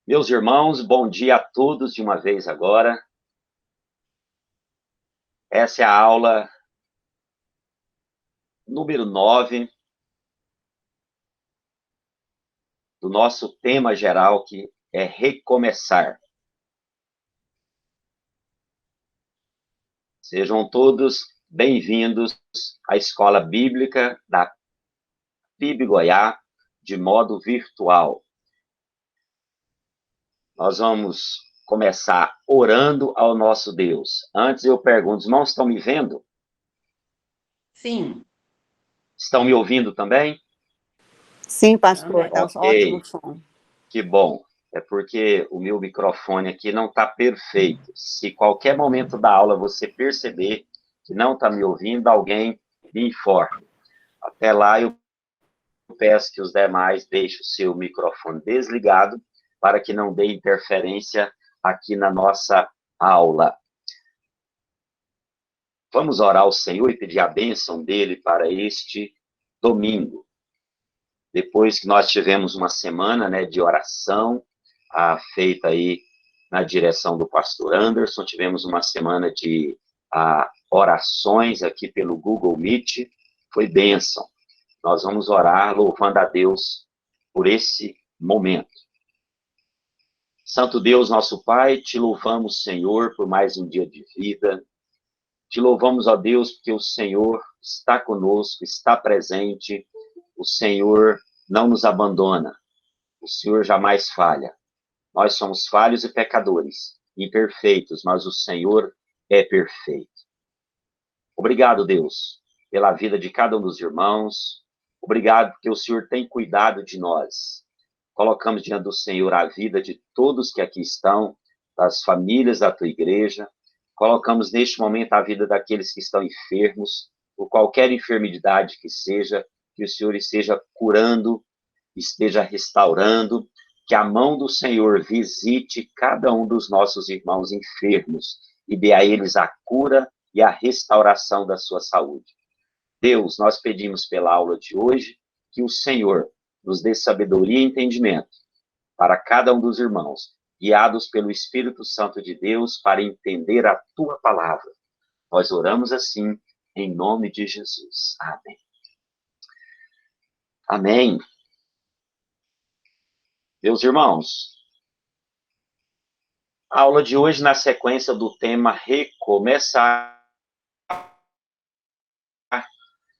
Meus irmãos, bom dia a todos de uma vez agora. Essa é a aula número 9 do nosso tema geral, que é recomeçar. Sejam todos bem-vindos à Escola Bíblica da PIB Goiás, de modo virtual. Nós vamos começar orando ao nosso Deus. Antes eu pergunto, os irmãos estão me vendo? Sim, Estão me ouvindo também? Sim, pastor, também. tá um ótimo Ok, som. que bom. É porque o meu microfone aqui não está perfeito. Se qualquer momento da aula você perceber que não está me ouvindo, alguém me informe. Até lá, eu peço que os demais deixem o seu microfone desligado para que não dê interferência aqui na nossa aula. Vamos orar ao Senhor e pedir a bênção dele para este domingo. Depois que nós tivemos uma semana, né, de oração, feita aí na direção do pastor Anderson, tivemos uma semana de orações aqui pelo Google Meet, foi bênção. Nós vamos orar louvando a Deus por esse momento. Santo Deus, nosso Pai, te louvamos, Senhor, por mais um dia de vida. Te louvamos, ó Deus, porque o Senhor está conosco, está presente, o Senhor não nos abandona, o Senhor jamais falha. Nós somos falhos e pecadores, imperfeitos, mas o Senhor é perfeito. Obrigado, Deus, pela vida de cada um dos irmãos. Obrigado porque o Senhor tem cuidado de nós. Colocamos diante do Senhor a vida de todos que aqui estão, das famílias da tua igreja. Colocamos neste momento a vida daqueles que estão enfermos, por qualquer enfermidade que seja, que o Senhor esteja curando, esteja restaurando, que a mão do Senhor visite cada um dos nossos irmãos enfermos e dê a eles a cura e a restauração da sua saúde. Deus, nós pedimos pela aula de hoje que o Senhor nos dê sabedoria e entendimento para cada um dos irmãos, guiados pelo Espírito Santo de Deus para entender a tua palavra. Nós oramos assim, em nome de Jesus. Amém. Amém. Meus irmãos, a aula de hoje, na sequência do tema recomeçar,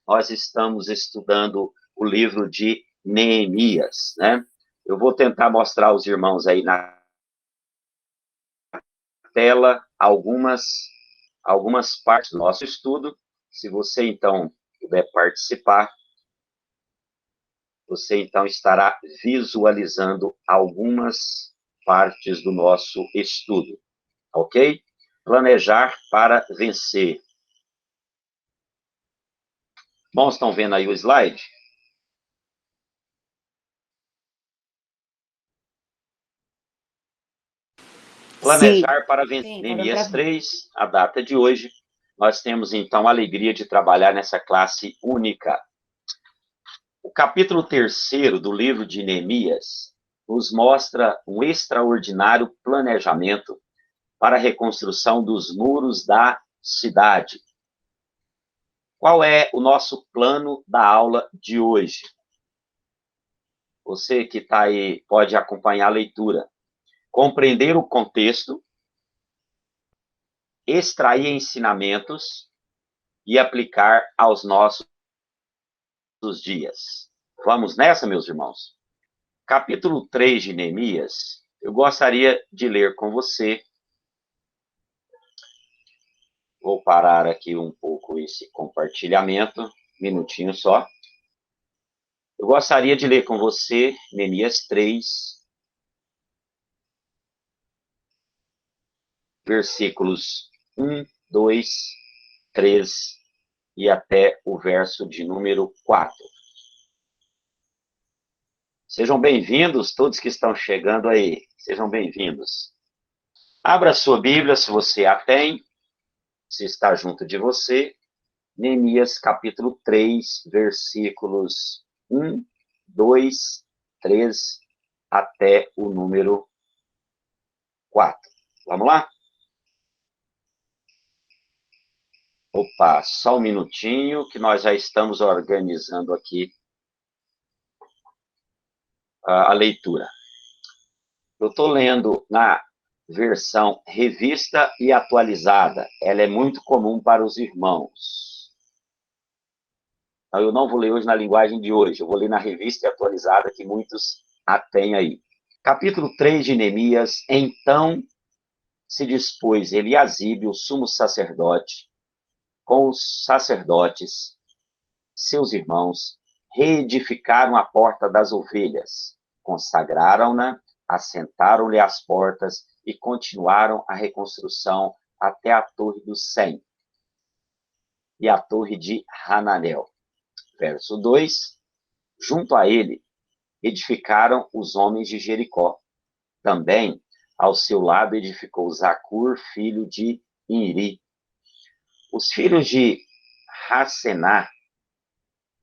nós estamos estudando o livro de Neemias, né? Eu vou tentar mostrar aos irmãos aí na tela algumas partes do nosso estudo. Se você, então, puder participar, você, então, estará visualizando algumas partes do nosso estudo, ok? Planejar para vencer. Bom, estão vendo aí o slide? Sim, Planejar para vencer. Sim, tá dando Neemias pra... 3, a data de hoje. Nós temos, então, a alegria de trabalhar nessa classe única. O capítulo 3º do livro de Neemias nos mostra um extraordinário planejamento para a reconstrução dos muros da cidade. Qual é o nosso plano da aula de hoje? Você que está aí pode acompanhar a leitura. Compreender o contexto, extrair ensinamentos e aplicar aos nossos dias. Vamos nessa, meus irmãos? Capítulo 3 de Neemias, eu gostaria de ler com você. Vou parar aqui um pouco esse compartilhamento, um minutinho só. Eu gostaria de ler com você Neemias 3, versículos 1, 2, 3 e até o verso de número 4. Sejam bem-vindos, todos que estão chegando aí. Sejam bem-vindos. Abra sua Bíblia, se você a tem, se está junto de você. Neemias, capítulo 3, versículos 1, 2, 3, até o número 4. Vamos lá? Opa, só um minutinho que nós já estamos organizando aqui a leitura. Eu estou lendo na versão revista e atualizada. Ela é muito comum para os irmãos. Então, eu não vou ler hoje na linguagem de hoje, eu vou ler na revista e atualizada, que muitos a têm aí. Capítulo 3 de Neemias. Então se dispôs Eliasibe, o sumo sacerdote, com os sacerdotes, seus irmãos, reedificaram a porta das ovelhas, consagraram-na, assentaram-lhe as portas e continuaram a reconstrução até a torre do Sem e a torre de Hananel. Verso 2, junto a ele edificaram os homens de Jericó. Também ao seu lado edificou Zacur, filho de Inri. Os filhos de Racená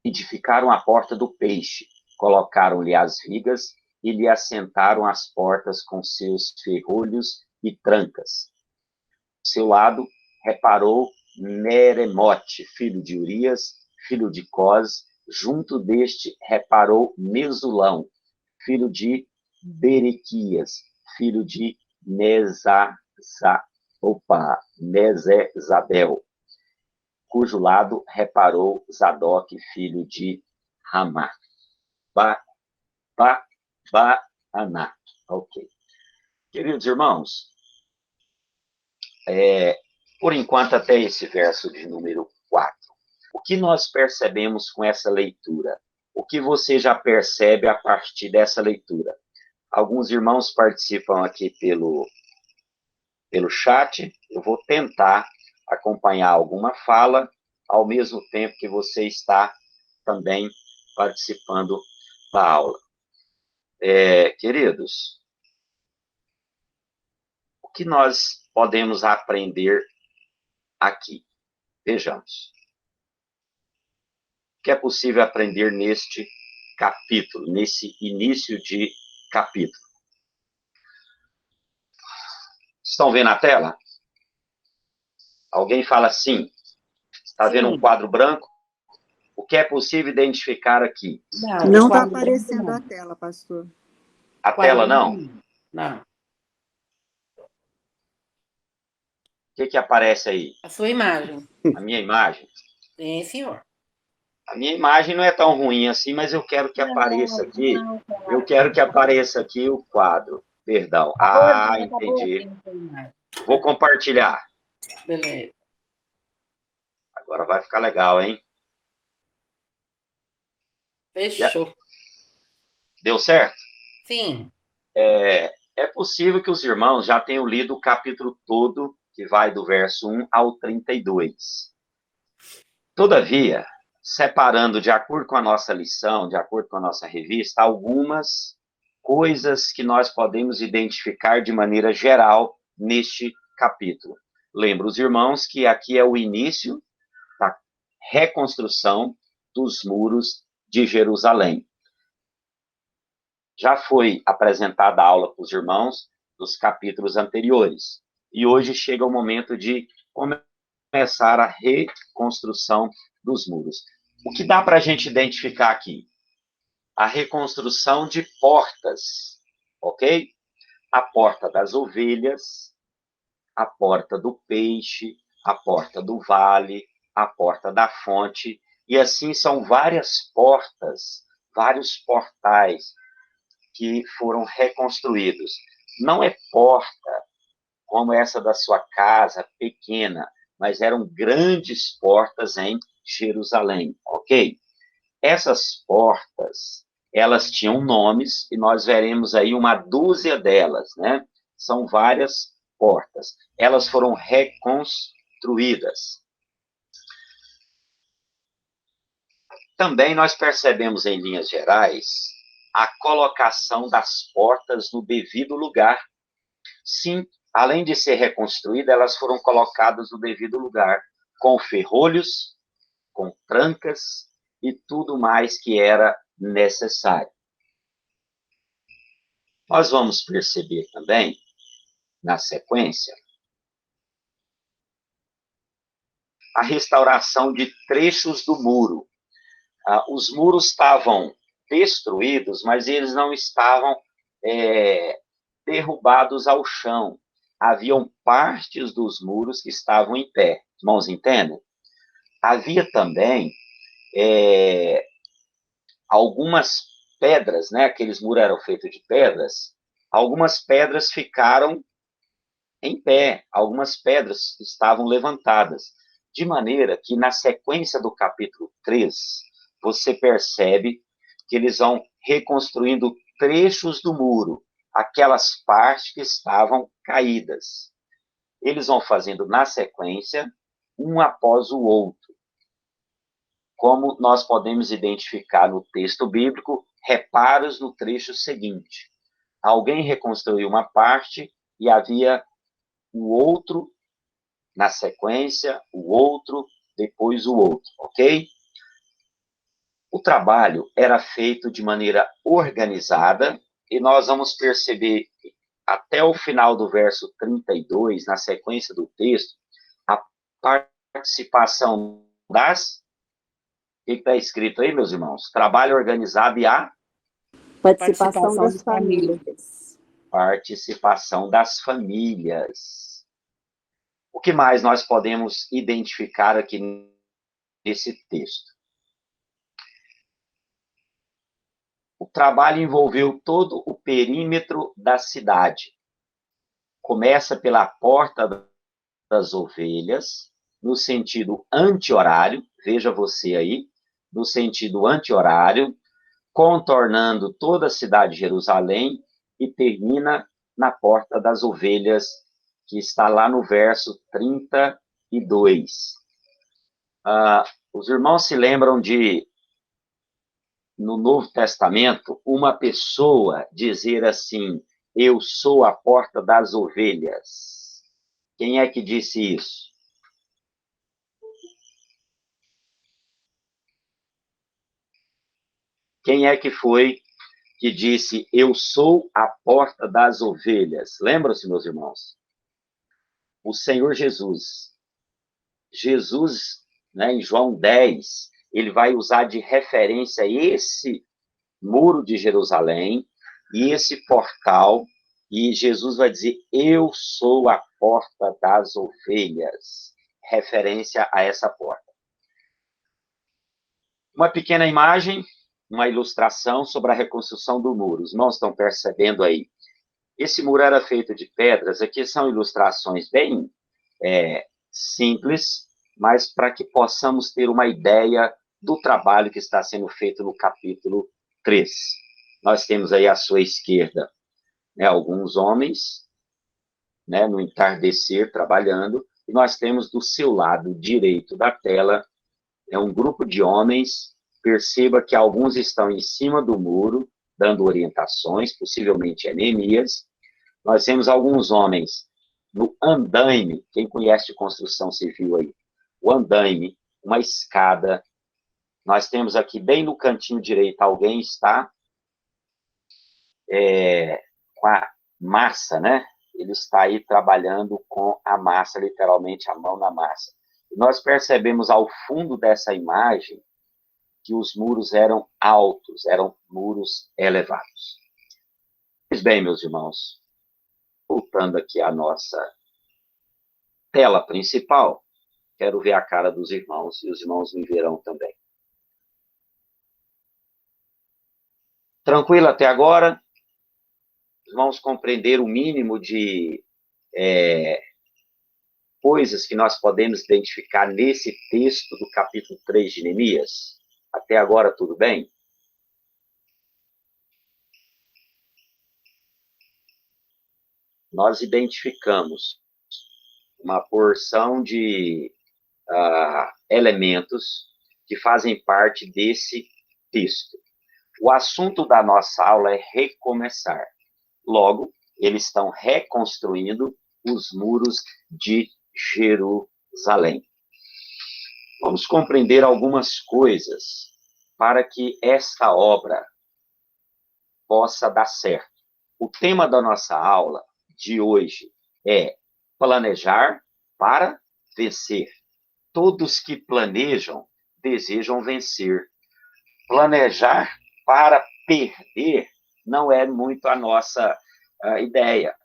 edificaram a porta do peixe, colocaram-lhe as vigas e lhe assentaram as portas com seus ferrolhos e trancas. Ao seu lado reparou Meremote, filho de Urias, filho de Cós. Junto deste reparou Mesulão, filho de Berequias, filho de Mesezabel, cujo lado reparou Zadok, filho de Ramá. Aná. Ok. Queridos irmãos, por enquanto até esse verso de número 4. O que nós percebemos com essa leitura? O que você já percebe a partir dessa leitura? Alguns irmãos participam aqui pelo chat. Eu vou tentar acompanhar alguma fala, ao mesmo tempo que você está também participando da aula. Queridos, o que nós podemos aprender aqui? Vejamos. O que é possível aprender neste capítulo, nesse início de capítulo? Estão vendo a tela? Alguém fala sim. Está vendo um quadro branco? O que é possível identificar aqui? Não está aparecendo a tela, pastor. A tela não? Não. O que aparece aí? A sua imagem. A minha imagem? Sim, senhor. A minha imagem não é tão ruim assim, mas eu quero que apareça aqui. Eu quero que apareça aqui o quadro. Perdão. Entendi. Vou compartilhar. Beleza. Agora vai ficar legal, hein? Fechou. Deu certo? Sim. É possível que os irmãos já tenham lido o capítulo todo, que vai do verso 1 ao 32. Todavia, separando de acordo com a nossa lição, de acordo com a nossa revista, algumas coisas que nós podemos identificar de maneira geral neste capítulo. Lembro os irmãos que aqui é o início da reconstrução dos muros de Jerusalém. Já foi apresentada a aula para os irmãos dos capítulos anteriores. E hoje chega o momento de começar a reconstrução dos muros. O que dá para a gente identificar aqui? A reconstrução de portas, ok? A porta das ovelhas, a porta do peixe, a porta do vale, a porta da fonte, e assim são várias portas, vários portais que foram reconstruídos. Não é porta como essa da sua casa, pequena, mas eram grandes portas em Jerusalém, ok? Essas portas, elas tinham nomes, e nós veremos aí uma dúzia delas, né? São várias portas. Elas foram reconstruídas. Também nós percebemos, em linhas gerais, a colocação das portas no devido lugar. Sim, além de ser reconstruída, elas foram colocadas no devido lugar, com ferrolhos, com trancas e tudo mais que era necessário. Nós vamos perceber também na sequência, a restauração de trechos do muro. Os muros estavam destruídos, mas eles não estavam derrubados ao chão. Haviam partes dos muros que estavam em pé. Irmãos, entendem? Havia também algumas pedras, né? Aqueles muros eram feitos de pedras. Algumas pedras ficaram em pé, algumas pedras estavam levantadas. De maneira que, na sequência do capítulo 3, você percebe que eles vão reconstruindo trechos do muro, aquelas partes que estavam caídas. Eles vão fazendo na sequência, um após o outro. Como nós podemos identificar no texto bíblico, reparos no trecho seguinte. Alguém reconstruiu uma parte e havia o outro na sequência, o outro, depois o outro, ok? O trabalho era feito de maneira organizada e nós vamos perceber até o final do verso 32, na sequência do texto, a participação das... O que está escrito aí, meus irmãos? Trabalho organizado e a Participação das famílias. Participação das famílias. O que mais nós podemos identificar aqui nesse texto? O trabalho envolveu todo o perímetro da cidade. Começa pela porta das ovelhas, no sentido anti-horário, veja você aí, no sentido anti-horário, contornando toda a cidade de Jerusalém e termina na porta das ovelhas, que está lá no verso 32. Os irmãos se lembram de, no Novo Testamento, uma pessoa dizer assim: eu sou a porta das ovelhas. Quem é que disse isso? Quem é que foi que disse, eu sou a porta das ovelhas? Lembram-se, meus irmãos? O Senhor Jesus. Jesus, né, em João 10, ele vai usar de referência esse muro de Jerusalém e esse portal, e Jesus vai dizer, eu sou a porta das ovelhas, referência a essa porta. Uma pequena imagem, uma ilustração sobre a reconstrução do muro. Os irmãos estão percebendo aí. Esse muro era feito de pedras. Aqui são ilustrações bem simples, mas para que possamos ter uma ideia do trabalho que está sendo feito no capítulo 3. Nós temos aí à sua esquerda, né, alguns homens, né, no entardecer, trabalhando, e nós temos do seu lado direito da tela um grupo de homens. Perceba que alguns estão em cima do muro, dando orientações, possivelmente Neemias. Nós temos alguns homens no andaime, quem conhece de construção civil aí, o andaime, uma escada. Nós temos aqui, bem no cantinho direito, alguém está com a massa, né? Ele está aí trabalhando com a massa, literalmente a mão na massa. E nós percebemos ao fundo dessa imagem que os muros eram altos, eram muros elevados. Pois bem, meus irmãos, voltando aqui à nossa tela principal, quero ver a cara dos irmãos, e os irmãos me verão também. Tranquilo até agora? Vamos compreender o mínimo de coisas que nós podemos identificar nesse texto do capítulo 3 de Neemias? Até agora, tudo bem? Nós identificamos uma porção de elementos que fazem parte desse texto. O assunto da nossa aula é recomeçar. Logo, eles estão reconstruindo os muros de Jerusalém. Vamos compreender algumas coisas para que esta obra possa dar certo. O tema da nossa aula de hoje É planejar para vencer. Todos que planejam desejam vencer. Planejar para perder não é muito a nossa ideia.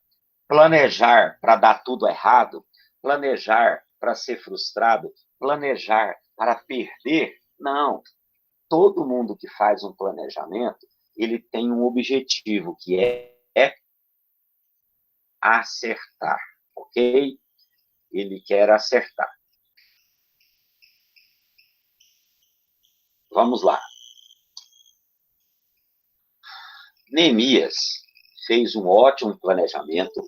Planejar para dar tudo errado, planejar para ser frustrado, planejar para perder, não. Todo mundo que faz um planejamento, ele tem um objetivo, que é acertar, ok? Ele quer acertar. Vamos lá. Neemias fez um ótimo planejamento.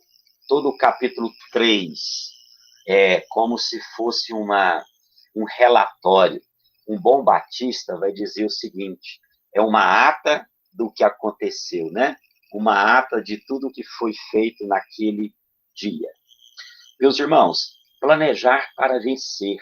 Todo o capítulo 3 é como se fosse um relatório. Um bom batista vai dizer o seguinte: é uma ata do que aconteceu, né? Uma ata de tudo que foi feito naquele dia. Meus irmãos, planejar para vencer.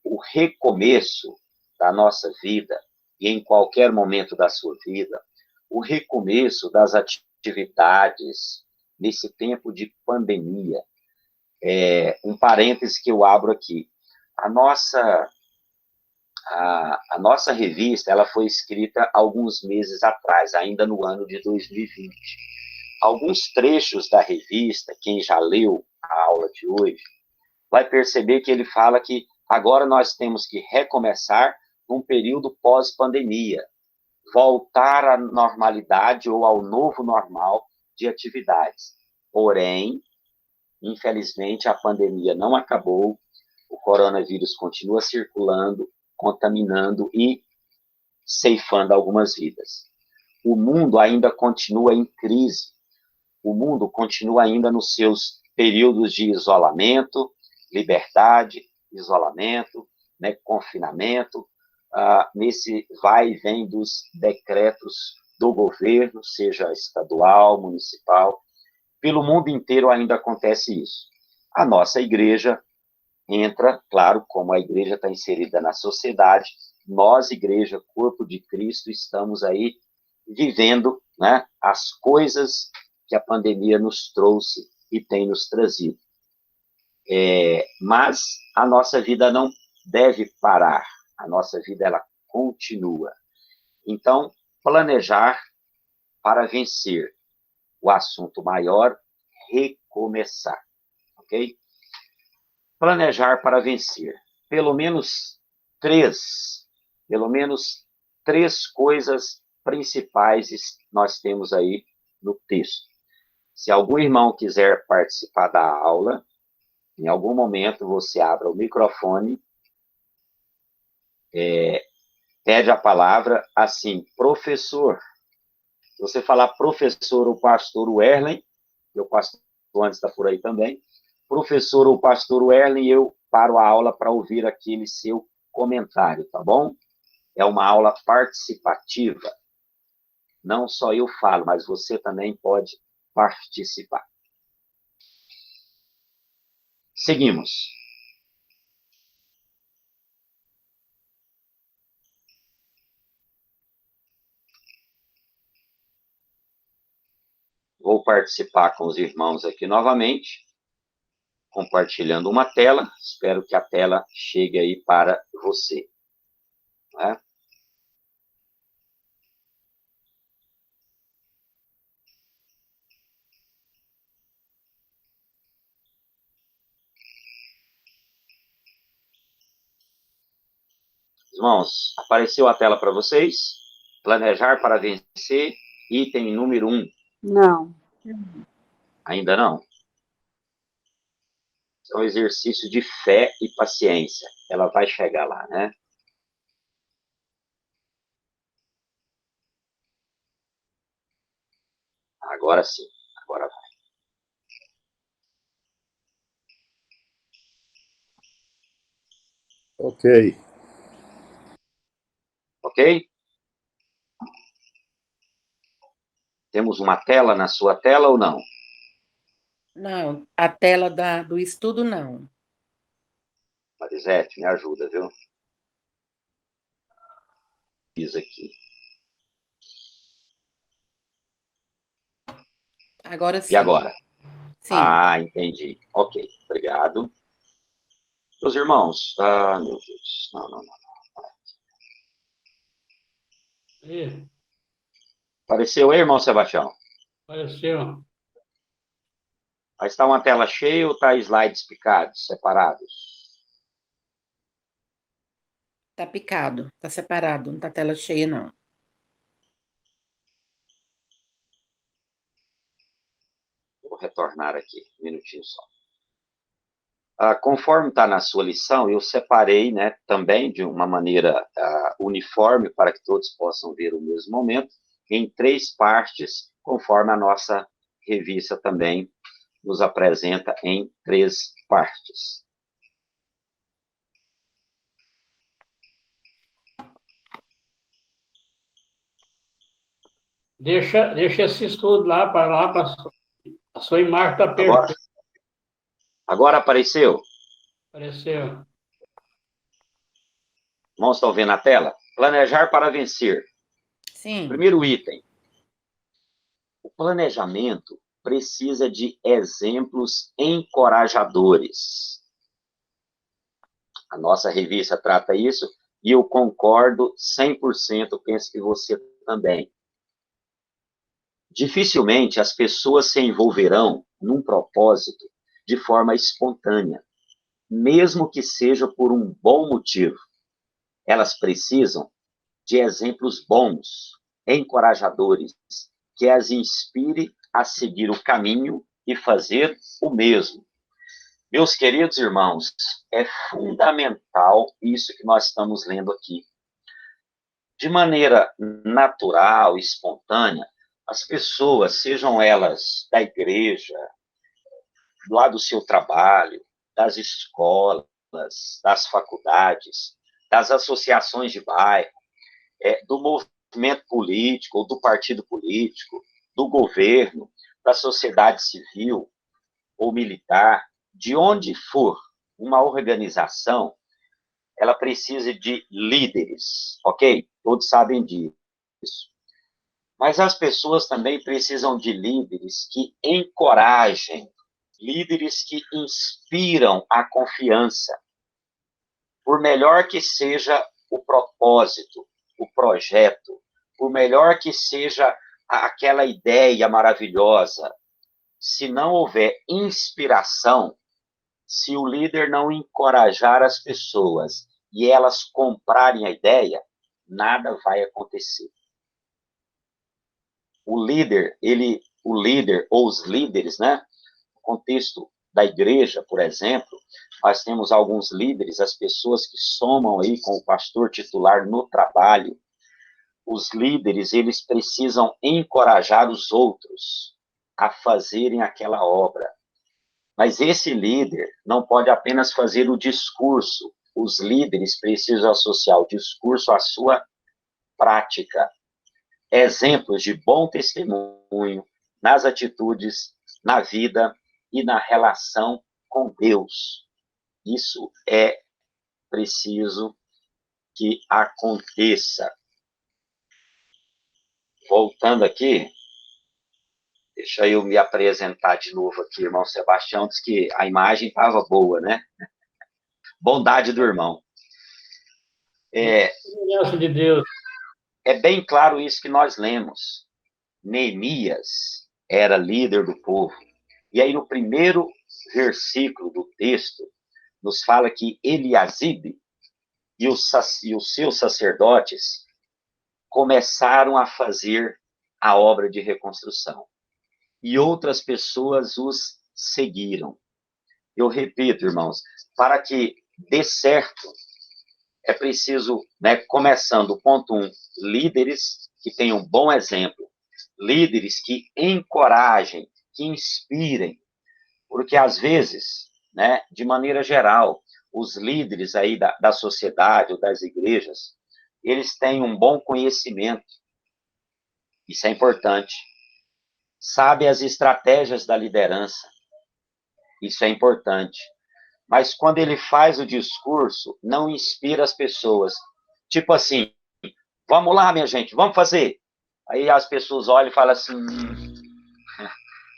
O recomeço da nossa vida, e em qualquer momento da sua vida, o recomeço das atividades nesse tempo de pandemia. Um parêntese que eu abro aqui. A nossa revista, ela foi escrita alguns meses atrás, ainda no ano de 2020. Alguns trechos da revista, quem já leu a aula de hoje, vai perceber que ele fala que agora nós temos que recomeçar um período pós-pandemia, voltar à normalidade ou ao novo normal de atividades. Porém, infelizmente, a pandemia não acabou, o coronavírus continua circulando, contaminando e ceifando algumas vidas. O mundo ainda continua em crise, o mundo continua ainda nos seus períodos de isolamento, liberdade, isolamento, né, confinamento, nesse vai e vem dos decretos do governo, seja estadual, municipal. Pelo mundo inteiro ainda acontece isso. A nossa igreja entra, claro, como a igreja está inserida na sociedade, nós, igreja, corpo de Cristo, estamos aí vivendo, né, as coisas que a pandemia nos trouxe e tem nos trazido. Mas a nossa vida não deve parar, a nossa vida ela continua. Então, planejar para vencer. O assunto maior, recomeçar, ok? Planejar para vencer. Pelo menos três coisas principais nós temos aí no texto. Se algum irmão quiser participar da aula, em algum momento você abra o microfone, pede a palavra assim, professor. Se você falar professor ou pastor Werlen, meu pastor antes está por aí também, professor ou pastor Werlen, eu paro a aula para ouvir aquele seu comentário, tá bom? É uma aula participativa. Não só eu falo, mas você também pode participar. Seguimos. Vou participar com os irmãos aqui novamente, compartilhando uma tela. Espero que a tela chegue aí para você. Né? Irmãos, apareceu a tela para vocês? Planejar para vencer, item número 1. Não. Ainda não? É um exercício de fé e paciência. Ela vai chegar lá, né? Agora sim. Agora vai. Ok. Ok? Temos uma tela na sua tela ou não? Não, a tela do estudo, não. Marisete, me ajuda, viu? Fiz aqui. Agora E sim. agora? Sim. Ah, entendi. Ok, obrigado. Meus irmãos, meu Deus, não. Aí, Apareceu aí, irmão Sebastião? apareceu. Mas está uma tela cheia ou está slides picados, separados? Tá picado, tá separado, não tá tela cheia, não. Vou retornar aqui, um minutinho só. Conforme está na sua lição, eu separei, né, também de uma maneira uniforme para que todos possam ver o mesmo momento, em 3 partes, conforme a nossa revista também nos apresenta em 3 partes. Deixa esse estudo para a sua imagem está perfeita. Agora apareceu? Apareceu. Irmãos, estão vendo a tela? Planejar para vencer. Sim. Primeiro item. O planejamento precisa de exemplos encorajadores. A nossa revista trata isso e eu concordo 100%, penso que você também. Dificilmente as pessoas se envolverão num propósito de forma espontânea, mesmo que seja por um bom motivo. Elas precisam de exemplos bons, encorajadores, que as inspire a seguir o caminho e fazer o mesmo. Meus queridos irmãos, é fundamental isso que nós estamos lendo aqui. De maneira natural, espontânea, as pessoas, sejam elas da igreja, lá do seu trabalho, das escolas, das faculdades, das associações de bairro, do movimento político ou do partido político, do governo, da sociedade civil ou militar, de onde for uma organização, ela precisa de líderes, ok? Todos sabem disso. Mas as pessoas também precisam de líderes que encorajem, líderes que inspiram a confiança. Por melhor que seja o propósito, o projeto, por melhor que seja aquela ideia maravilhosa, se não houver inspiração, se o líder não encorajar as pessoas e elas comprarem a ideia, nada vai acontecer. O líder ou os líderes, né? No contexto da igreja, por exemplo, nós temos alguns líderes, as pessoas que somam aí com o pastor titular no trabalho. Os líderes, eles precisam encorajar os outros a fazerem aquela obra. Mas esse líder não pode apenas fazer o discurso. Os líderes precisam associar o discurso à sua prática. Exemplos de bom testemunho nas atitudes, na vida e na relação com Deus. Isso é preciso que aconteça. Voltando aqui, deixa eu me apresentar de novo aqui, irmão Sebastião, disse que a imagem estava boa, né? Bondade do irmão. Graça de Deus. É bem claro isso que nós lemos. Neemias era líder do povo. E aí, no primeiro versículo do texto, nos fala que Eliasibe e os seus sacerdotes começaram a fazer a obra de reconstrução. E outras pessoas os seguiram. Eu repito, irmãos, para que dê certo, é preciso, né, começando, ponto 1, líderes que tenham um bom exemplo, líderes que encorajem, que inspirem, porque às vezes, né, de maneira geral, os líderes aí da sociedade ou das igrejas, eles têm um bom conhecimento, isso é importante, sabe as estratégias da liderança, isso é importante, mas quando ele faz o discurso, não inspira as pessoas, tipo assim, vamos lá, minha gente, vamos fazer. Aí as pessoas olham e falam assim,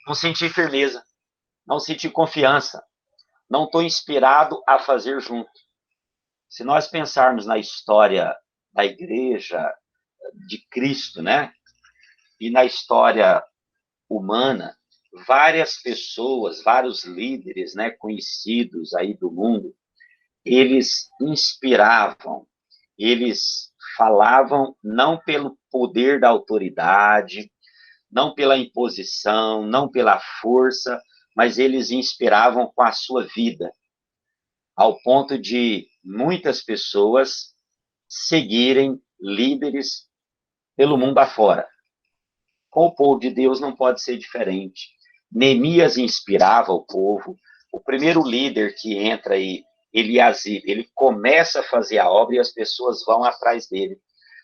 não senti firmeza. não senti confiança, não estou inspirado a fazer junto. Se nós pensarmos na história da igreja de Cristo, né? E na história humana, várias pessoas, vários líderes, né, conhecidos aí do mundo, eles inspiravam, eles falavam não pelo poder da autoridade, não pela imposição, não pela força, mas eles inspiravam com a sua vida, ao ponto de muitas pessoas seguirem líderes pelo mundo afora. Com o povo de Deus não pode ser diferente. Neemias inspirava o povo. O primeiro líder que entra aí, Eliasib, ele começa a fazer a obra e as pessoas vão atrás dele.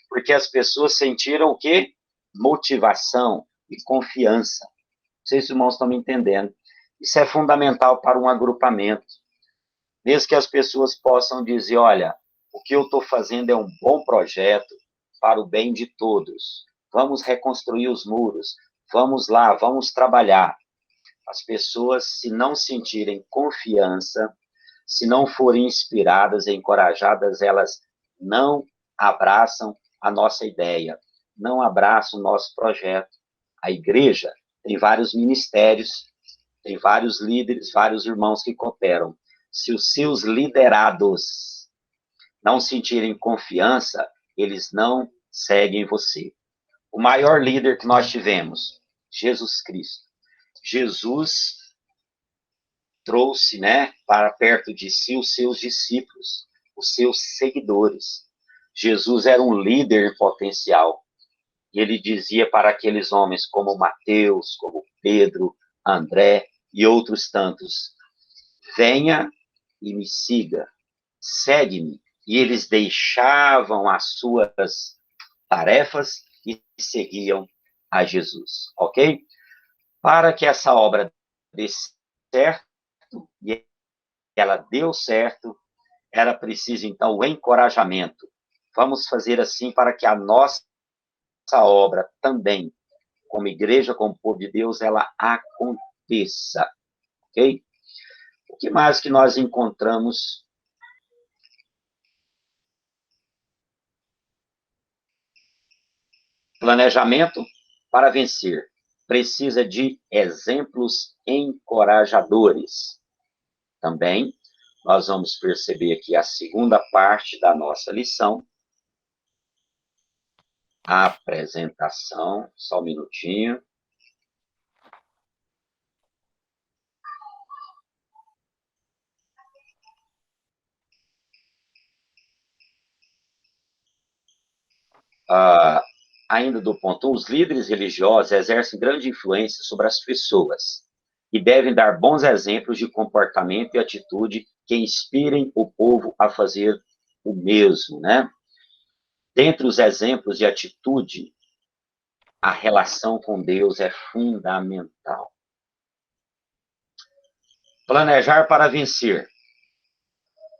Porque as pessoas sentiram o quê? Motivação e confiança. Não sei se os irmãos estão me entendendo. Isso é fundamental para um agrupamento. Mesmo que as pessoas possam dizer, olha, o que eu estou fazendo é um bom projeto para o bem de todos. Vamos reconstruir os muros. Vamos lá, vamos trabalhar. As pessoas, se não sentirem confiança, se não forem inspiradas e encorajadas, elas não abraçam a nossa ideia, não abraçam o nosso projeto. A igreja tem vários ministérios, tem vários líderes, vários irmãos que cooperam. Se os seus liderados não sentirem confiança, eles não seguem você. O maior líder que nós tivemos, Jesus Cristo. Jesus trouxe, né, para perto de si os seus discípulos, os seus seguidores. Jesus era um líder em potencial. E ele dizia para aqueles homens como Mateus, como Pedro, André e outros tantos: venha e me siga, segue-me. E eles deixavam as suas tarefas e seguiam a Jesus, ok? Para que essa obra dê certo, e ela deu certo, era preciso, então, o encorajamento. Vamos fazer assim para que a nossa obra também, como igreja, como povo de Deus, ela aconteça, ok? O que mais que nós encontramos? Planejamento para vencer. Precisa de exemplos encorajadores. Também, nós vamos perceber aqui a segunda parte da nossa lição. A apresentação, só um minutinho. Ainda do ponto 1, os líderes religiosos exercem grande influência sobre as pessoas e devem dar bons exemplos de comportamento e atitude que inspirem o povo a fazer o mesmo, né? Dentre os exemplos de atitude, a relação com Deus é fundamental. Planejar para vencer.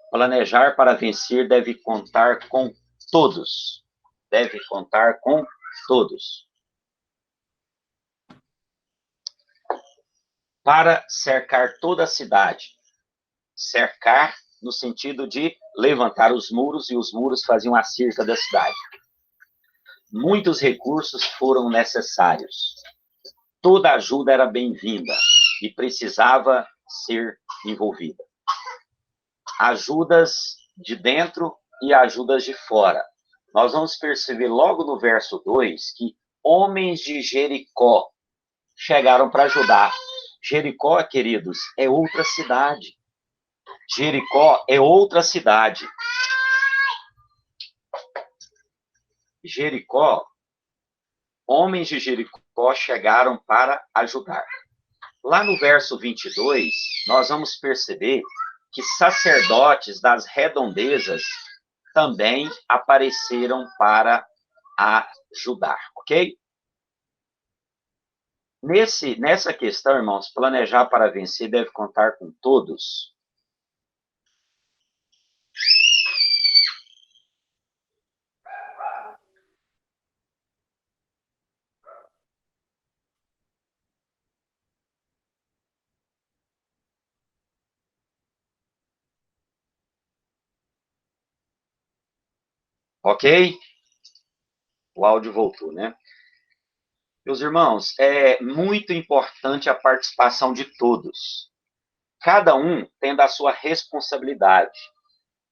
Planejar para vencer deve contar com todos. Deve contar com todos. Para cercar toda a cidade. Cercar no sentido de levantar os muros, e os muros faziam a cerca da cidade. Muitos recursos foram necessários. Toda ajuda era bem-vinda e precisava ser envolvida. Ajudas de dentro e ajudas de fora. Nós vamos perceber logo no verso 2 que homens de Jericó chegaram para ajudar. Jericó, queridos, é outra cidade. Jericó é outra cidade. Jericó, homens de Jericó chegaram para ajudar. Lá no verso 22, nós vamos perceber que sacerdotes das redondezas também apareceram para ajudar, ok? Nessa questão, irmãos, planejar para vencer deve contar com todos. Ok? O áudio voltou, né? Meus irmãos, é muito importante a participação de todos. Cada um tendo a sua responsabilidade,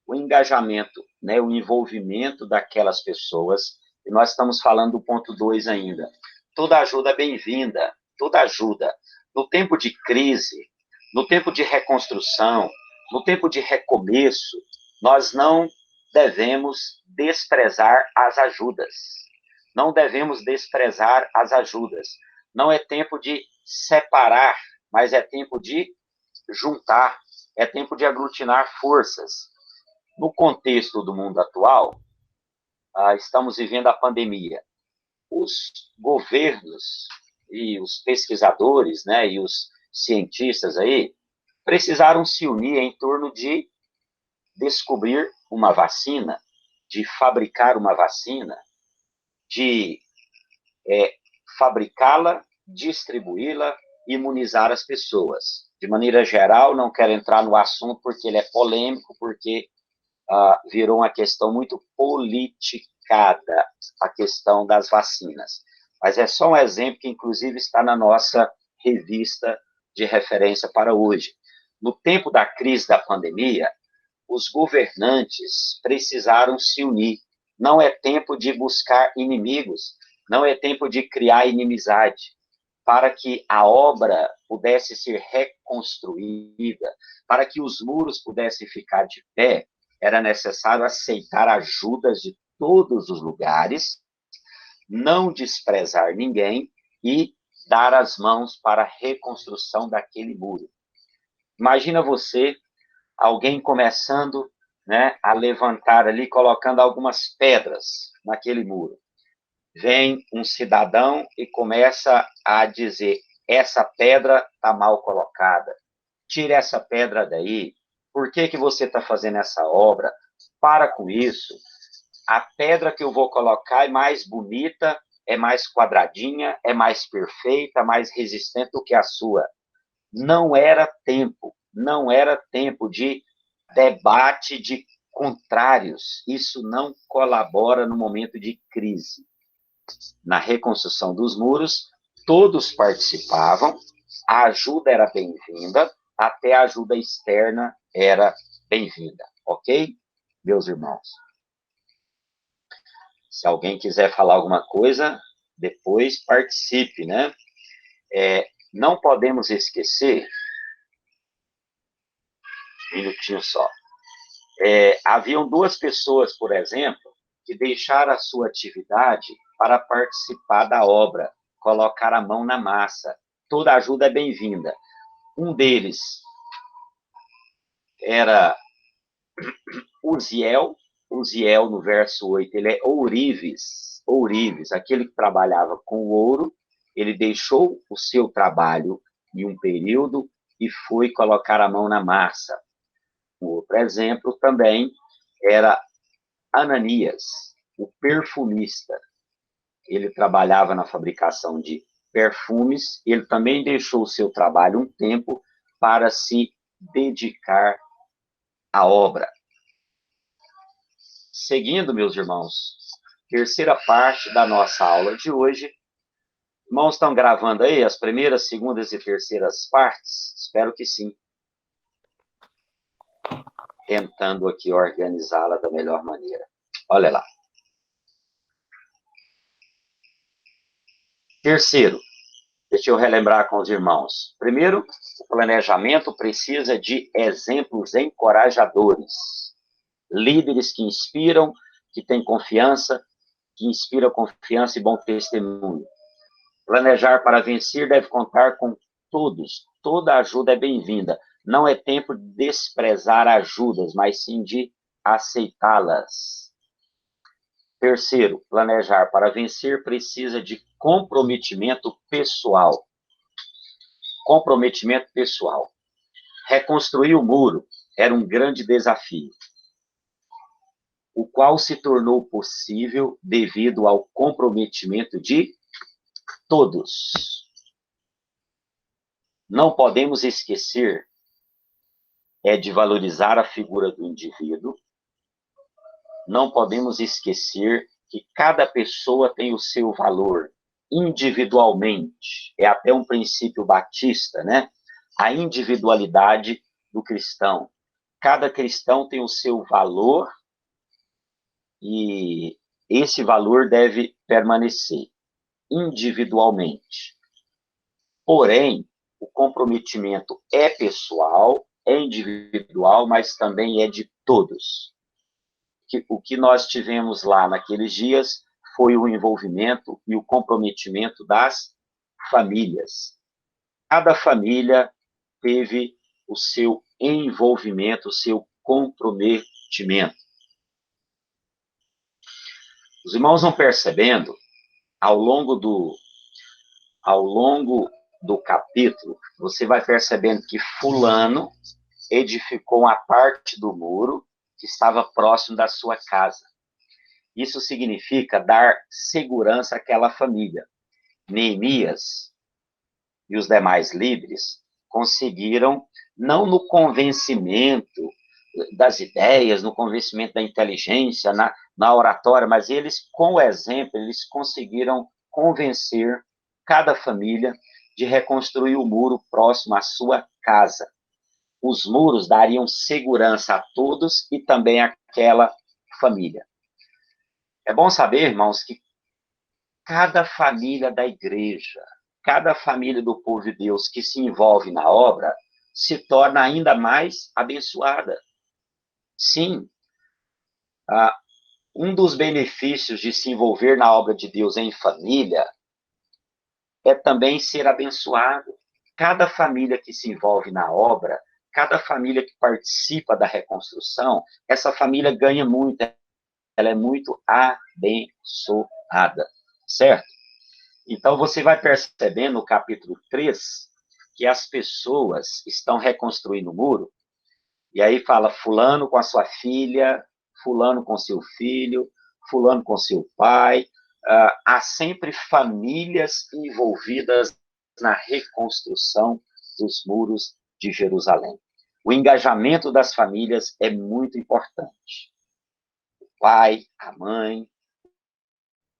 o engajamento, né, o envolvimento daquelas pessoas. E nós estamos falando do ponto 2 ainda. Toda ajuda é bem-vinda, toda ajuda. No tempo de crise, no tempo de reconstrução, no tempo de recomeço, nós não devemos desprezar as ajudas. Não devemos desprezar as ajudas. Não é tempo de separar, mas é tempo de juntar, é tempo de aglutinar forças. No contexto do mundo atual, estamos vivendo a pandemia. Os governos e os pesquisadores, né, e os cientistas aí, precisaram se unir em torno de descobrir uma vacina, de fabricar uma vacina, de fabricá-la, distribuí-la, imunizar as pessoas. De maneira geral, não quero entrar no assunto porque ele é polêmico, porque virou uma questão muito politicada, a questão das vacinas. Mas é só um exemplo que, inclusive, está na nossa revista de referência para hoje. No tempo da crise da pandemia, os governantes precisaram se unir. Não é tempo de buscar inimigos, não é tempo de criar inimizade. Para que a obra pudesse ser reconstruída, para que os muros pudessem ficar de pé, era necessário aceitar ajudas de todos os lugares, não desprezar ninguém e dar as mãos para a reconstrução daquele muro. Imagina você, alguém começando, né, a levantar ali, colocando algumas pedras naquele muro. Vem um cidadão e começa a dizer, essa pedra está mal colocada, tire essa pedra daí, por que você está fazendo essa obra? Para com isso, a pedra que eu vou colocar é mais bonita, é mais quadradinha, é mais perfeita, mais resistente do que a sua. Não era tempo de debate de contrários, isso não colabora no momento de crise. Na reconstrução dos muros, todos participavam, a ajuda era bem-vinda, até a ajuda externa era bem-vinda, ok? Meus irmãos. Se alguém quiser falar alguma coisa, depois participe, né? Não podemos esquecer, um minutinho só, haviam duas pessoas, por exemplo, que deixaram a sua atividade para participar da obra, colocar a mão na massa. Toda ajuda é bem-vinda. Um deles era Uziel, no verso 8, ele é ourives, aquele que trabalhava com o ouro, ele deixou o seu trabalho em um período e foi colocar a mão na massa. Um outro exemplo também era Ananias, o perfumista. Ele trabalhava na fabricação de perfumes, ele também deixou o seu trabalho um tempo para se dedicar à obra. Seguindo, meus irmãos, terceira parte da nossa aula de hoje. Irmãos, estão gravando aí as primeiras, segundas e terceiras partes? Espero que sim. Tentando aqui organizá-la da melhor maneira. Olha lá. Terceiro, deixa eu relembrar com os irmãos. Primeiro, o planejamento precisa de exemplos encorajadores. Líderes que inspiram, que têm confiança, que inspiram confiança e bom testemunho. Planejar para vencer deve contar com todos. Toda ajuda é bem-vinda. Não é tempo de desprezar ajudas, mas sim de aceitá-las. Terceiro, planejar para vencer precisa de comprometimento pessoal. Comprometimento pessoal. Reconstruir o muro era um grande desafio, o qual se tornou possível devido ao comprometimento de todos. Não podemos esquecer de valorizar a figura do indivíduo, não podemos esquecer que cada pessoa tem o seu valor individualmente. É até um princípio batista, né? A individualidade do cristão. Cada cristão tem o seu valor e esse valor deve permanecer individualmente. Porém, o comprometimento é pessoal, é individual, mas também é de todos. O que nós tivemos lá naqueles dias foi o envolvimento e o comprometimento das famílias. Cada família teve o seu envolvimento, o seu comprometimento. Os irmãos vão percebendo, ao longo do capítulo, você vai percebendo que fulano edificou uma parte do muro que estava próximo da sua casa. Isso significa dar segurança àquela família. Neemias e os demais líderes conseguiram, não no convencimento das ideias, no convencimento da inteligência, na oratória, mas eles, com o exemplo, eles conseguiram convencer cada família de reconstruir o muro próximo à sua casa. Os muros dariam segurança a todos e também àquela família. É bom saber, irmãos, que cada família da igreja, cada família do povo de Deus que se envolve na obra, se torna ainda mais abençoada. Sim, um dos benefícios de se envolver na obra de Deus em família é também ser abençoado. Cada família que se envolve na obra, cada família que participa da reconstrução, essa família ganha muito, ela é muito abençoada, certo? Então, você vai perceber no capítulo 3 que as pessoas estão reconstruindo o muro, e aí fala fulano com a sua filha, fulano com seu filho, fulano com seu pai. Há sempre famílias envolvidas na reconstrução dos muros de Jerusalém. O engajamento das famílias é muito importante. O pai, a mãe,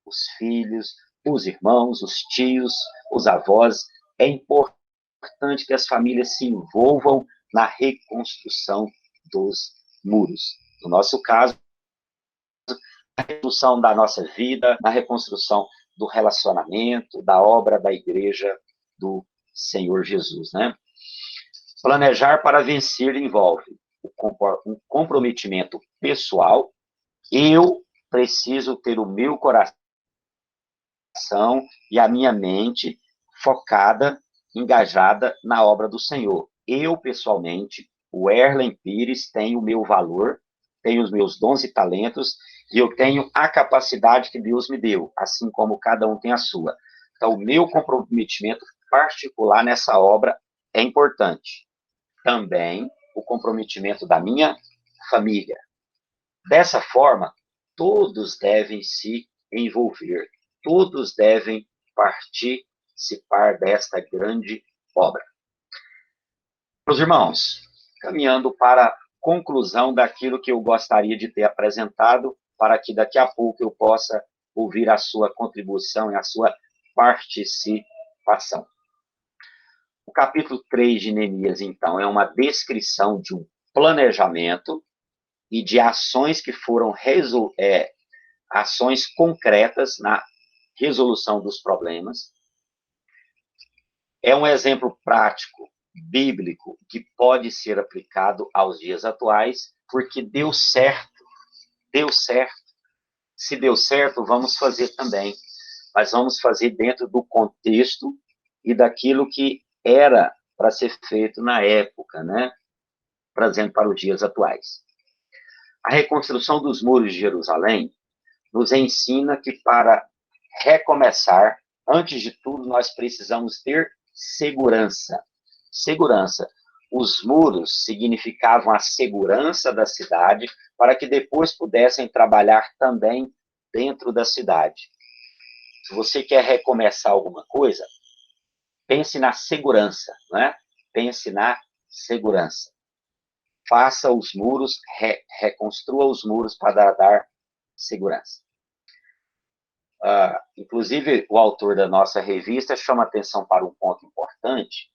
os filhos, os irmãos, os tios, os avós. É importante que as famílias se envolvam na reconstrução dos muros. No nosso caso, na reconstrução da nossa vida, na reconstrução do relacionamento, da obra da igreja do Senhor Jesus, né? Planejar para vencer envolve um comprometimento pessoal. Eu preciso ter o meu coração e a minha mente focada, engajada na obra do Senhor. Eu, pessoalmente, o Erlen Pires, tenho o meu valor, tenho os meus dons e talentos, e eu tenho a capacidade que Deus me deu, assim como cada um tem a sua. Então, o meu comprometimento particular nessa obra é importante. Também o comprometimento da minha família. Dessa forma, todos devem se envolver, todos devem participar desta grande obra. Meus irmãos, caminhando para a conclusão daquilo que eu gostaria de ter apresentado, para que daqui a pouco eu possa ouvir a sua contribuição e a sua participação. O capítulo 3 de Neemias, então, é uma descrição de um planejamento e de ações que foram ações concretas na resolução dos problemas. É um exemplo prático, bíblico, que pode ser aplicado aos dias atuais, porque deu certo. Deu certo. Se deu certo, vamos fazer também. Mas vamos fazer dentro do contexto e daquilo que era para ser feito na época, né? Trazendo para os dias atuais. A reconstrução dos muros de Jerusalém nos ensina que para recomeçar, antes de tudo, nós precisamos ter segurança. Segurança. Os muros significavam a segurança da cidade para que depois pudessem trabalhar também dentro da cidade. Se você quer recomeçar alguma coisa, pense na segurança, né? Pense na segurança. Faça os muros, reconstrua os muros para dar segurança. Inclusive, o autor da nossa revista chama atenção para um ponto importante,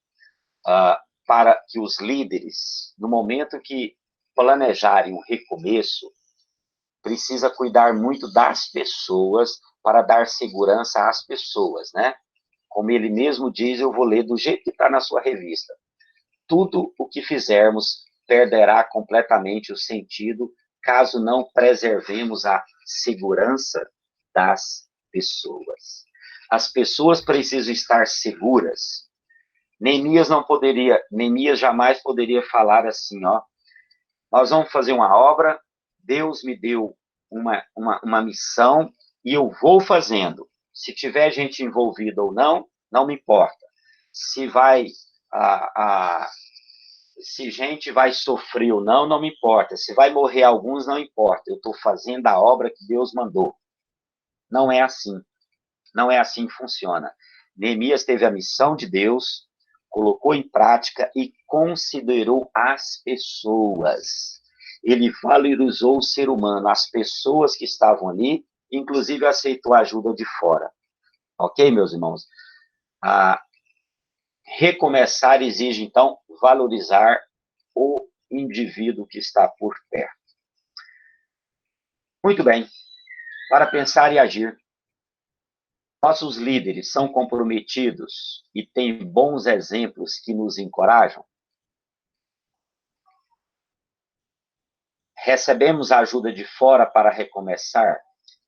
para que os líderes, no momento que planejarem um recomeço, precisa cuidar muito das pessoas para dar segurança às pessoas, né? Como ele mesmo diz, eu vou ler do jeito que está na sua revista. Tudo o que fizermos perderá completamente o sentido caso não preservemos a segurança das pessoas. As pessoas precisam estar seguras. Neemias jamais poderia falar assim, nós vamos fazer uma obra, Deus me deu uma missão e eu vou fazendo. Se tiver gente envolvida ou não, não me importa. Se gente vai sofrer ou não, não me importa. Se vai morrer alguns, não importa. Eu estou fazendo a obra que Deus mandou. Não é assim. Não é assim que funciona. Neemias teve a missão de Deus, colocou em prática e considerou as pessoas. Ele valorizou o ser humano, as pessoas que estavam ali, inclusive aceitou a ajuda de fora. Ok, meus irmãos? Recomeçar exige, então, valorizar o indivíduo que está por perto. Muito bem. Para pensar e agir. Nossos líderes são comprometidos e têm bons exemplos que nos encorajam? Recebemos a ajuda de fora para recomeçar?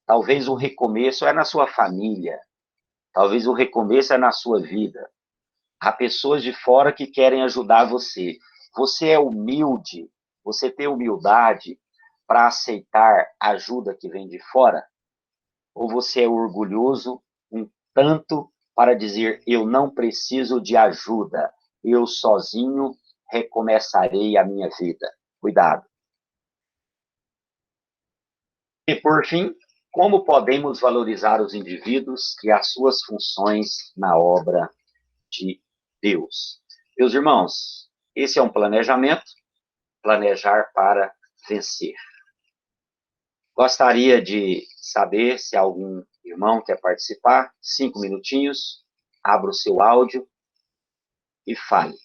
Talvez o recomeço é na sua família. Talvez o recomeço é na sua vida. Há pessoas de fora que querem ajudar você. Você é humilde? Você tem humildade para aceitar a ajuda que vem de fora? Ou você é orgulhoso um tanto para dizer, eu não preciso de ajuda, eu sozinho recomeçarei a minha vida? Cuidado. E, por fim, como podemos valorizar os indivíduos e as suas funções na obra de Deus? Meus irmãos, esse é um planejamento, planejar para vencer. Gostaria de saber se algum irmão quer participar. 5 minutinhos, abra o seu áudio e fale.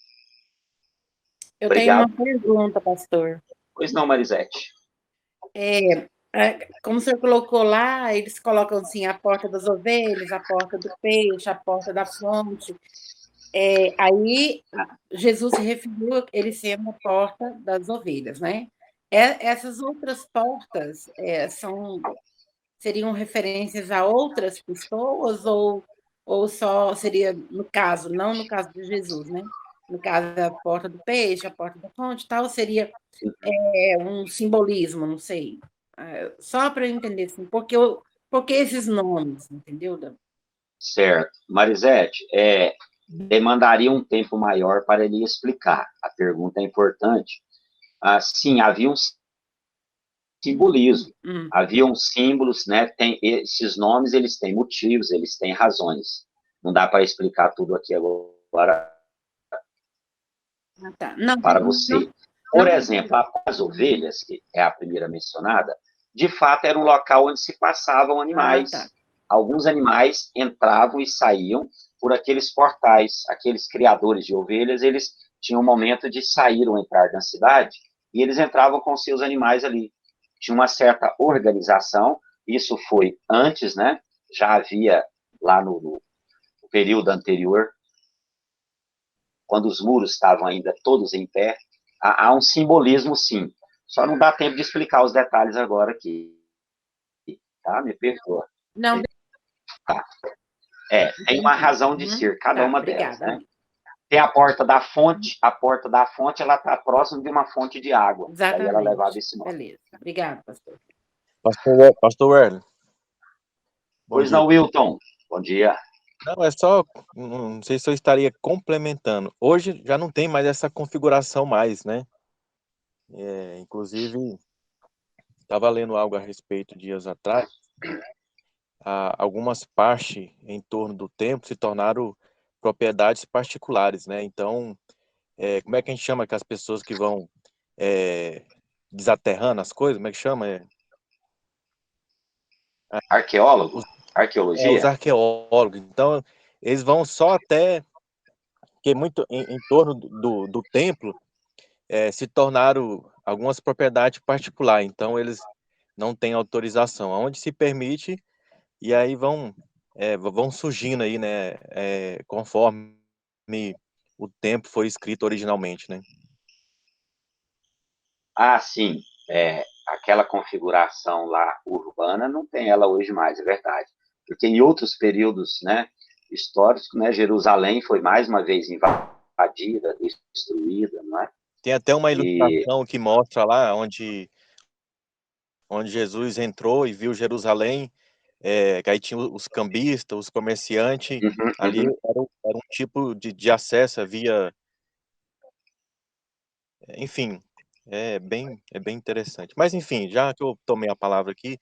Eu Obrigado. tenho uma pergunta, pastor. Pois não, Marisete. Como o senhor colocou lá, eles colocam assim a porta das ovelhas, a porta do peixe, a porta da fonte. Aí Jesus se referiu a ele sendo a porta das ovelhas, né? Essas outras portas seriam referências a outras pessoas ou só seria no caso, não no caso de Jesus, né? No caso da porta do peixe, a porta da fonte, tal, seria um simbolismo, não sei. Só para eu entender assim, porque esses nomes, entendeu? Certo. Marisete, demandaria um tempo maior para ele explicar. A pergunta é importante. Sim, havia um simbolismo. Haviam símbolos, né? Esses nomes, eles têm motivos, eles têm razões. Não dá para explicar tudo aqui agora para você. Por exemplo, as ovelhas, que é a primeira mencionada, de fato era um local onde se passavam animais. Alguns animais entravam e saíam por aqueles portais. Aqueles criadores de ovelhas, eles tinham um momento de sair ou entrar na cidade, e eles entravam com seus animais ali. Tinha uma certa organização, isso foi antes, né? Já havia lá no período anterior, quando os muros estavam ainda todos em pé, há um simbolismo, sim. Só não dá tempo de explicar os detalhes agora aqui. Tá? Me perdoa. Não. Tá. Tem uma razão de ser, cada uma delas, obrigada. né? Tem a porta da fonte ela está próxima de uma fonte de água. Exatamente. Daí ela levava esse nome. Beleza. Obrigada, pastor. Pastor Werner. Pois não, Wilton. Bom dia. Não, não sei se eu estaria complementando. Hoje já não tem mais essa configuração mais, né? Inclusive, estava lendo algo a respeito dias atrás. Algumas partes em torno do templo se tornaram propriedades particulares, né? Então, como é que a gente chama aquelas pessoas que vão desaterrando as coisas? Como é que chama? Arqueólogo? os Arqueologia? arqueólogos. Então, eles vão só até, que muito em torno do templo se tornaram algumas propriedades particulares, então eles não têm autorização. Onde se permite, e aí vão surgindo aí, né, conforme o tempo foi escrito originalmente, né? Ah, sim. Aquela configuração lá urbana não tem ela hoje mais, é verdade. Porque em outros períodos, né, históricos, né, Jerusalém foi mais uma vez invadida, destruída, não é? Tem até uma E ilustração que mostra lá onde Jesus entrou e viu Jerusalém, que aí tinha os cambistas, os comerciantes, uhum, ali uhum, era um tipo de acesso via, enfim, é bem interessante. Mas enfim, já que eu tomei a palavra aqui,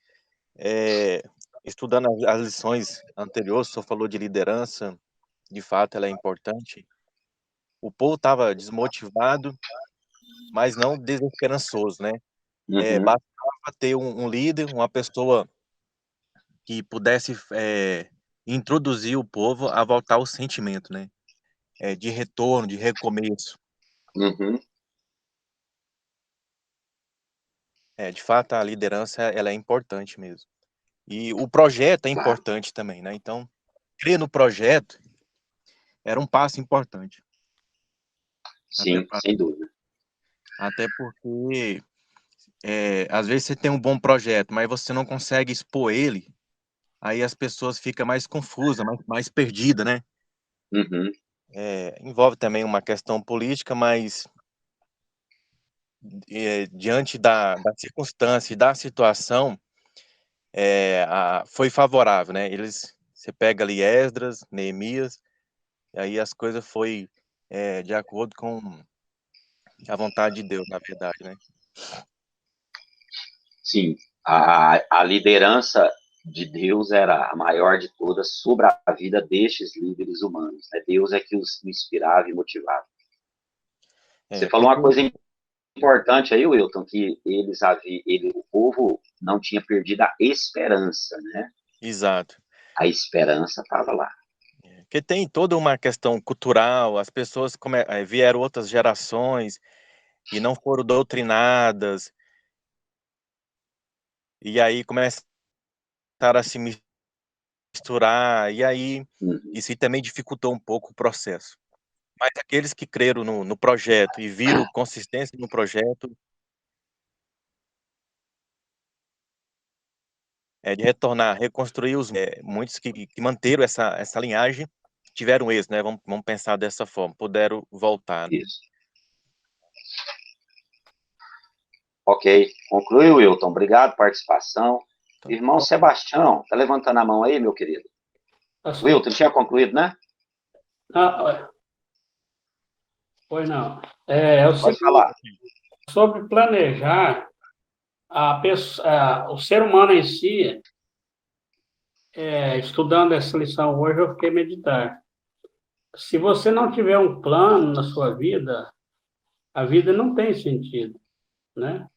estudando as lições anteriores, o senhor falou de liderança, de fato ela é importante. O povo estava desmotivado, mas não desesperançoso, né? uhum, Bastava ter um líder, uma pessoa que pudesse introduzir o povo a voltar ao sentimento, né? De retorno, de recomeço. uhum. De fato, a liderança ela é importante mesmo. E o projeto é Claro. importante também, né? Então, crer no projeto era um passo importante. Até, Sim, sem dúvida. até porque, às vezes você tem um bom projeto, mas você não consegue expor ele, aí as pessoas ficam mais confusas, mais perdidas, né? Uhum, Envolve também uma questão política, mas diante da circunstância e da situação, foi favorável, né? Você pega ali Esdras, Neemias, e aí as coisas foi de acordo com a vontade de Deus, na verdade, né? sim. A liderança de Deus era a maior de todas sobre a vida destes líderes humanos, né? Deus é que os inspirava e motivava. Você Porque falou uma coisa importante aí, Wilton, que o povo não tinha perdido a esperança, né? exato. A esperança estava lá. Porque tem toda uma questão cultural, as pessoas vieram outras gerações e não foram doutrinadas, e aí começaram a se misturar, e aí Uhum. isso aí também dificultou um pouco o processo. Mas aqueles que creram no projeto e viram consistência no projeto, de retornar, reconstruir muitos que manteram essa linhagem, tiveram êxito, né? Vamos pensar dessa forma, puderam voltar, né? Isso. Ok. Concluiu, Wilton. Obrigado pela participação. Então, Irmão Sebastião, tá levantando a mão aí, meu querido? Assim, Wilton, tinha concluído, né? pois não. É o Pode seguinte, falar. sobre planejar, o ser humano em si, estudando essa lição hoje, eu fiquei meditando. Se você não tiver um plano na sua vida, a vida não tem sentido, né?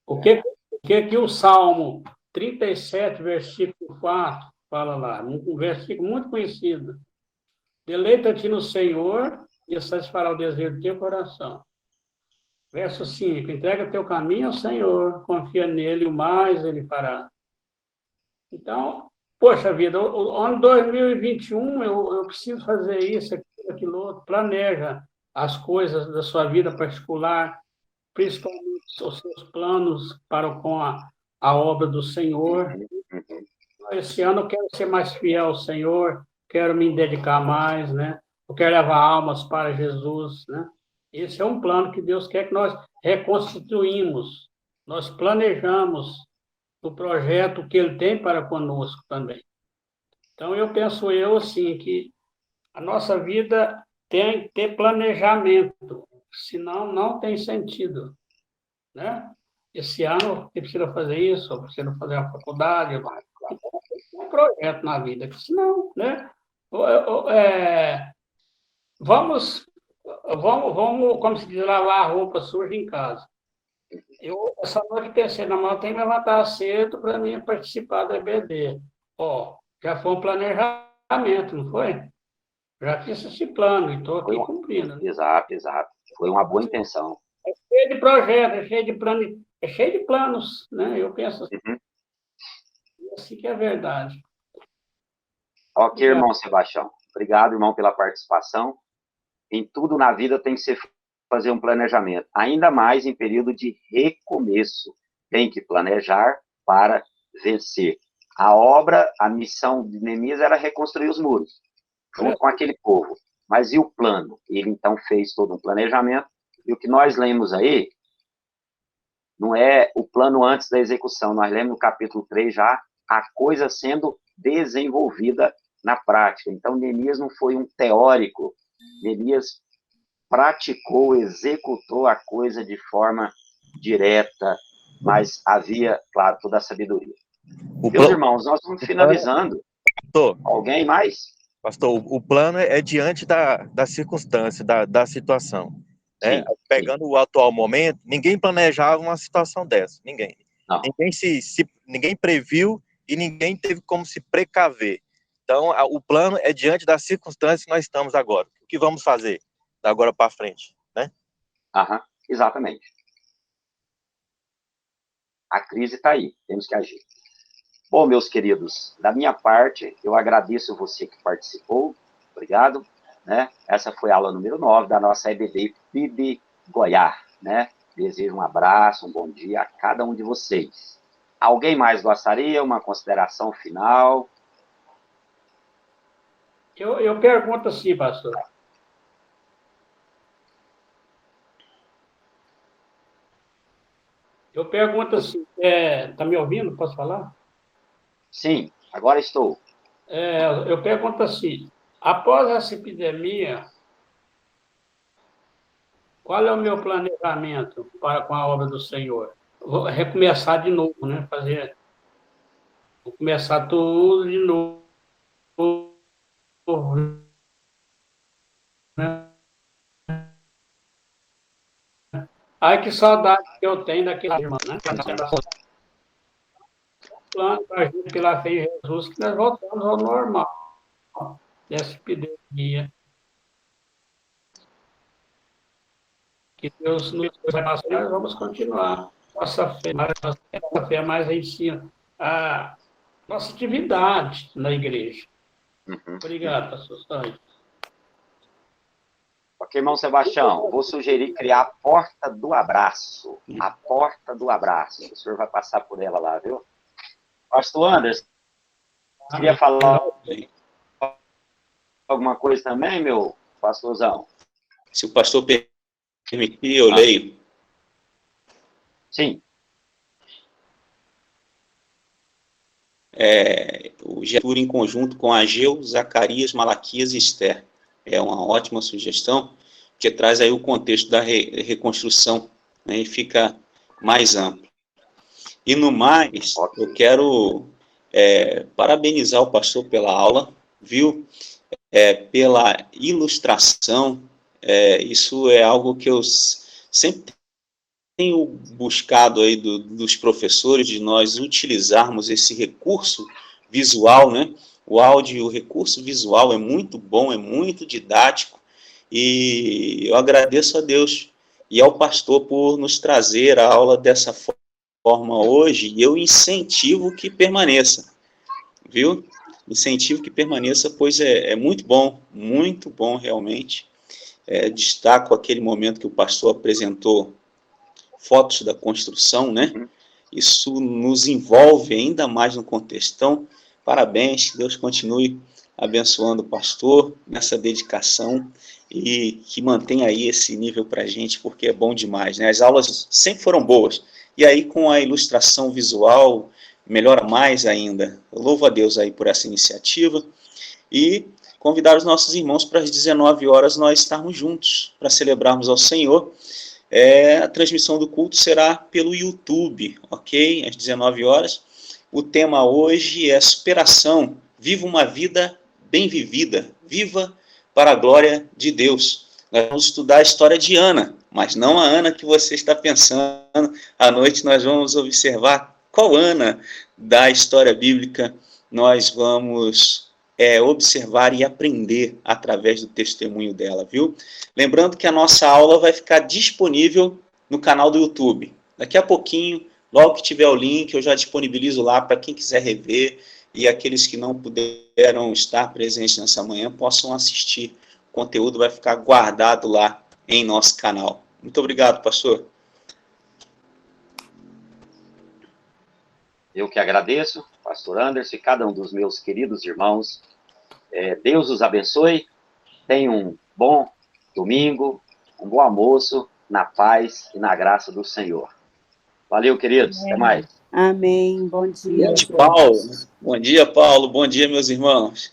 O que o Salmo 37, versículo 4, fala lá? Um versículo muito conhecido. Deleita-te no Senhor e satisfará o desejo do teu coração. Verso 5, entrega teu caminho ao Senhor, confia nele, o mais ele fará. Então, poxa vida, o ano 2021 eu preciso fazer isso, aquilo, outro. Planeja as coisas da sua vida particular, principalmente os seus planos para com a obra do Senhor. Uhum, uhum. Esse ano eu quero ser mais fiel ao Senhor, quero me dedicar mais, né? Eu quero levar almas para Jesus, né? Esse é um plano que Deus quer que nós reconstituímos, nós planejamos o projeto que Ele tem para conosco também. Então, eu penso assim, que a nossa vida tem que ter planejamento, senão não tem sentido, né? Esse ano eu preciso fazer isso, eu preciso fazer a faculdade, um projeto na vida, senão, né? Vamos, como se diz, lavar a roupa suja em casa. Eu, essa noite, pensei, na mão tem que levantar cedo para mim participar do EBD. Ó, já foi um planejamento, não foi? Já fiz esse plano e estou Foi aqui cumprindo, né? Exato, exato. Foi uma boa intenção. É cheio de projetos, é cheio de planos, é cheio de planos, né? Eu penso Uhum. assim que é verdade. Ok, Obrigado. irmão Sebastião. Obrigado, irmão, pela participação. Em tudo na vida tem que ser fazer um planejamento, ainda mais em período de recomeço. Tem que planejar para vencer. A obra, a missão de Neemias era reconstruir os muros, junto com aquele povo. Mas e o plano? Ele então fez todo um planejamento, e o que nós lemos aí não é o plano antes da execução, nós lemos no capítulo 3 já a coisa sendo desenvolvida na prática. Então, Neemias não foi um teórico, Neemias praticou, executou a coisa de forma direta, mas havia, claro, toda a sabedoria. Meus irmãos, nós estamos finalizando. Pastor, Alguém mais? pastor, o plano é diante da circunstância, da situação. Né? Sim, Pegando o atual momento, ninguém planejava uma situação dessa, ninguém. não. Ninguém previu e ninguém teve como se precaver. Então, o plano é diante das circunstâncias que nós estamos agora. O que vamos fazer da agora para frente, né? Aham, exatamente. A crise está aí, temos que agir. Bom, meus queridos, da minha parte, eu agradeço você que participou, obrigado, né? Essa foi a aula número 9 da nossa EBD PIB Goiás, né? Desejo um abraço, um bom dia a cada um de vocês. Alguém mais gostaria? Uma consideração final? Eu pergunto assim, pastor. Eu pergunto assim, tá me ouvindo? Posso falar? Sim, agora estou. Eu pergunto assim, após essa epidemia, qual é o meu planejamento com a obra do Senhor? Vou recomeçar de novo, né? Vou começar tudo de novo, né? Ai, que saudade que eu tenho daquele irmão, né? Plano para a gente, pela fé em Jesus, que nós voltamos ao normal dessa epidemia. Que Deus nos vai passar, nós vamos continuar nossa fé mais ensina a nossa atividade na igreja. Uhum. Obrigado, pastor Sérgio. Ok, irmão Sebastião, vou sugerir criar a porta do abraço. A porta do abraço. O senhor vai passar por ela lá, viu? Pastor Anderson, queria falar alguma coisa também, meu pastorzão? Se o pastor permitir, eu leio. Sim. O Getúlio em conjunto com Ageu, Zacarias, Malaquias e Esther. É uma ótima sugestão, que traz aí o contexto da reconstrução, né, e fica mais amplo. E no mais, eu quero parabenizar o pastor pela aula, viu? Pela ilustração. Isso é algo que eu sempre tenho buscado aí dos professores, de nós utilizarmos esse recurso visual, né? O áudio, o recurso visual é muito bom, é muito didático, e eu agradeço a Deus e ao pastor por nos trazer a aula dessa forma hoje, e eu incentivo que permaneça, viu? Incentivo que permaneça, pois é muito bom realmente. Destaco aquele momento que o pastor apresentou fotos da construção, né? Isso nos envolve ainda mais no contexto. Então, parabéns, que Deus continue abençoando o pastor nessa dedicação e que mantenha aí esse nível para a gente, porque é bom demais, né? As aulas sempre foram boas, e aí com a ilustração visual melhora mais ainda. Eu louvo a Deus aí por essa iniciativa e convidar os nossos irmãos para as 19 horas nós estarmos juntos para celebrarmos ao Senhor. A transmissão do culto será pelo YouTube, ok? Às 19 horas. O tema hoje é superação. Viva uma vida bem vivida. Viva para a glória de Deus. Nós vamos estudar a história de Ana, mas não a Ana que você está pensando. À noite nós vamos observar qual Ana da história bíblica nós vamos observar e aprender através do testemunho dela, viu? Lembrando que a nossa aula vai ficar disponível no canal do YouTube. Daqui a pouquinho, logo que tiver o link, eu já disponibilizo lá para quem quiser rever e aqueles que não puderam estar presentes nessa manhã possam assistir. O conteúdo vai ficar guardado lá em nosso canal. Muito obrigado, pastor. Eu que agradeço, pastor Anderson e cada um dos meus queridos irmãos. Deus os abençoe. Tenham um bom domingo, um bom almoço, na paz e na graça do Senhor. Valeu, queridos. Até mais. Amém. Bom dia. Bom dia, Paulo. Bom dia, meus irmãos.